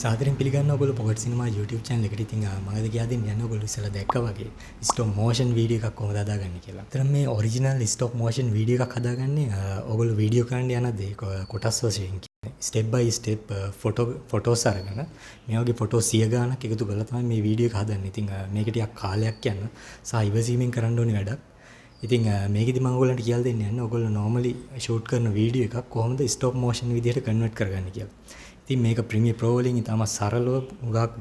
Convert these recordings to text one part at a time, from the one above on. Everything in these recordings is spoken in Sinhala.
සාදරයෙන් පිළිගන්නවා ඔයගොල්ලෝ පොකට් සිනමා YouTube channel එකට. ඉතින් මම අද කියලා දෙන්න යන්නේ ඔයගොල්ලෝ ඉස්සෙල්ලා දැක්කා වගේ stop motion video එකක් කොහොමද හදාගන්නේ කියලා. අතන මේ original stop motion video එකක් හදාගන්නේ ඔයගොල්ලෝ වීඩියෝ කරන්න යනදී කොටස් වශයෙන් step by step photos අරගෙන මේ වගේ photos 100 ගාණක් එකතු කරලා තමයි මේ වීඩියෝ එක හදන්නේ. ඉතින් මේක ටිකක් කාලයක් යන සහ ඉවසීමෙන් කරන්න ඕනේ වැඩක්. ඉතින් මේකෙදි මම ඔයගොල්ලන්ට කියලා දෙන්න යන්නේ ඔයගොල්ලෝ normally shoot කරන වීඩියෝ එකක් කොහොමද stop motion විදිහට convert කරගන්නේ කියලා. ඉතින් මේක Premiere Pro වලින් ඉතාම සරලව උගක්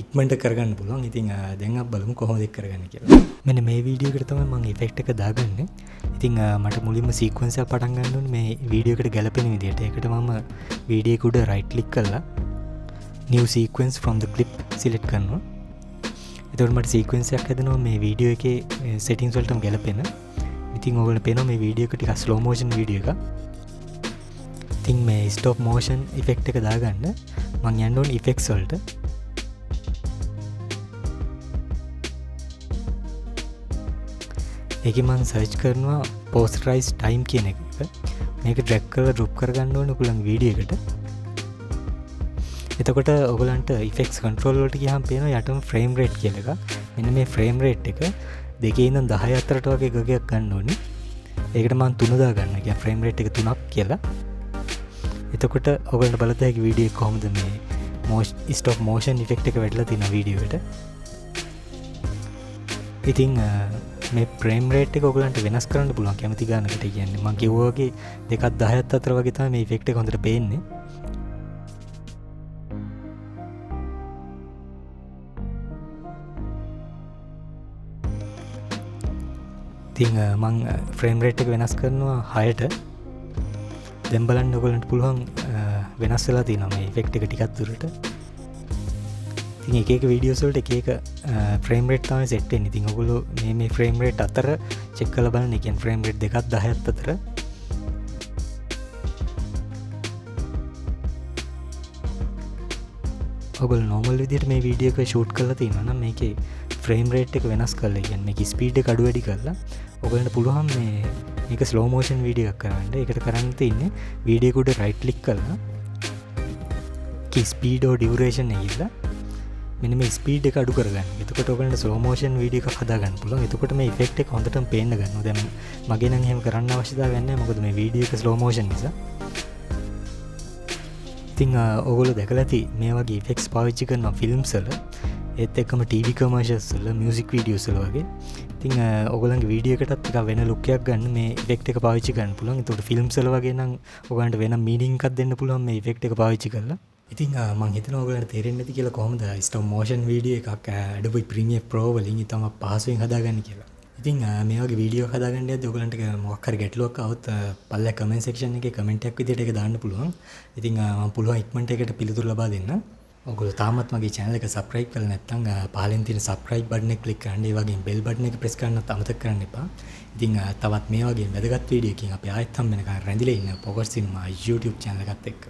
ඉක්මනට කරගන්න පුළුවන්. ඉතින් දැන් අපි බලමු කොහොමද ඒක කරගන්නේ කියලා. මෙන්න මේ වීඩියෝ එකට තමයි මම effect එක දාගන්නේ. ඉතින් මට මුලින්ම sequence එක පටන් ගන්න ඕනේ මේ වීඩියෝ එකට ගැලපෙන විදිහට. ඒකට මම වීඩියෝ එක උඩ right click කරලා new sequence from the clip select කරනවා. එතකොට මට sequence එකක් හදනවා මේ වීඩියෝ එකේ settings වලටම ගැලපෙන. ඉතින් ඔයගොල්ලෝ පේනවා මේ වීඩියෝ එක ටිකක් slow motion වීඩියෝ එකක්. ඉතින් මේ stop motion effect එක දාගන්න මම යන්න ඕනේ effects වලට. ඒකේ මම search කරනවා posterize time කියන එක. මේක drag කරලා drop කරගන්න ඕනේ ඔයගොල්ලන්ගේ වීඩියෝ එකට. එතකොට ඔයගොල්ලන්ට effects control වලට ගියාම පේනවා යටම frame rate කියලා එකක්. මෙන්න මේ frame rate එක 2 ඉඳන් 10 අතරට වගේ ගගයක් ගන්න ඕනේ. ඒකට මම 3 දා ගන්න. ඒ කියන්නේ frame rate එක 3ක් කියලා. එතකොට ඔයගොල්ලන්ට බලත හැකි වීඩියෝ එක කොහොමද මේ stop motion effect එක වැටලා තියෙන වීඩියෝ එකට. ඉතින් මේ frame rate එක ඔයගොල්ලන්ට වෙනස් කරන්න පුළුවන් කැමති ගානකට. කියන්නේ මම කිව්වා වගේ 2ක් 10ක් අතර වගේ තමයි මේ effect එක හොඳට පේන්නේ. ඉතින් මම frame rate එක වෙනස් කරනවා 6ට. දැන් බලන්න ඔයගොල්ලන්ට පුළුවන් වෙනස් වෙලා තියෙනවා මේ effect එක ටිකක් දුරට. ඉතින් එක එක videos වලට එක එක frame rate තමයි set වෙන්නේ. ඉතින් ඔයගොල්ලෝ මේ frame rate අතර check කරලා බලන්න. ඒ කියන්නේ frame rate 2ක් 10ක් අතර. ඔයගොල්ලෝ normal විදිහට මේ video එක shoot කරලා තියෙනවා නම් මේකේ frame rate එක වෙනස් කරලා, කියන්නේ මේකේ speed එක අඩු වැඩි කරලා ඔයගොල්ලන්ට පුළුවන් මේක slow motion video එකක් කරන්න. ඒකට කරන්න තියෙන්නේ වීඩියෝ එක උඩ right click කරලා speed or duration එකilla මෙන්න මේ speed එක අඩු කරගන්න. එතකොට ඔයගොල්ලන්ට slow motion video එකක් හදා ගන්න පුළුවන්. එතකොට මේ effect එක හොඳටම පේන්න ගන්නවා. දැන් මගේ නම් එහෙම කරන්න අවශ්‍යතාවයක් නැහැ. මොකද මේ video එක slow motion නිසා. ඉතින් ඔයගොල්ලෝ දැකලා ඇති මේ වගේ effects පාවිච්චි කරන films වල, ඒත් එක්කම TV commercials වල, music videos වල වගේ. ඉතින් ඔයගොල්ලන්ගේ වීඩියෝ එකටත් ටිකක් වෙන ලුක් එකක් ගන්න මේ effect එක පාවිච්චි කරන්න පුළුවන්. ඒකට films වල වගේ නම් ඔයගොල්ලන්ට වෙන meaning එකක් දෙන්න පුළුවන් මේ effect එක පාවිච්චි කරලා. ඉතින් මම හිතනවා ඔයගොල්ලන්ට තේරෙන්නේ නැති කියලා කොහොමද stop motion video එකක් Adobe Premiere Pro වලින් ඉතම පහසුවෙන් හදාගන්නේ කියලා. ඉතින් මේ වගේ වීඩියෝ හදාගන්න යද්දී ඔයගොල්ලන්ට මොකක් හරි ගැටලුවක් આવුත් පල්ලෙහා comment section එකේ comment එකක් විදිහට ඒක දාන්න පුළුවන්. ඉතින් මම පුළුවන් ඉක්මනට ඒකට පිළිතුරු ලබා දෙන්න. ඔයගොල්ලෝ තාමත් මගේ channel එක subscribe කරලා නැත්නම් පහලින් තියෙන subscribe button එක click කරන්න. ඒ වගේම bell button එක press කරන්නත් අමතක කරන්න එපා. ඉතින් තවත් මේ වගේ වැදගත් වීඩියෝ එකකින් අපි ආයෙත් හම්බ වෙනකන් රැඳිලා ඉන්න පොකට් සිනමා YouTube channel එකත් එක්ක.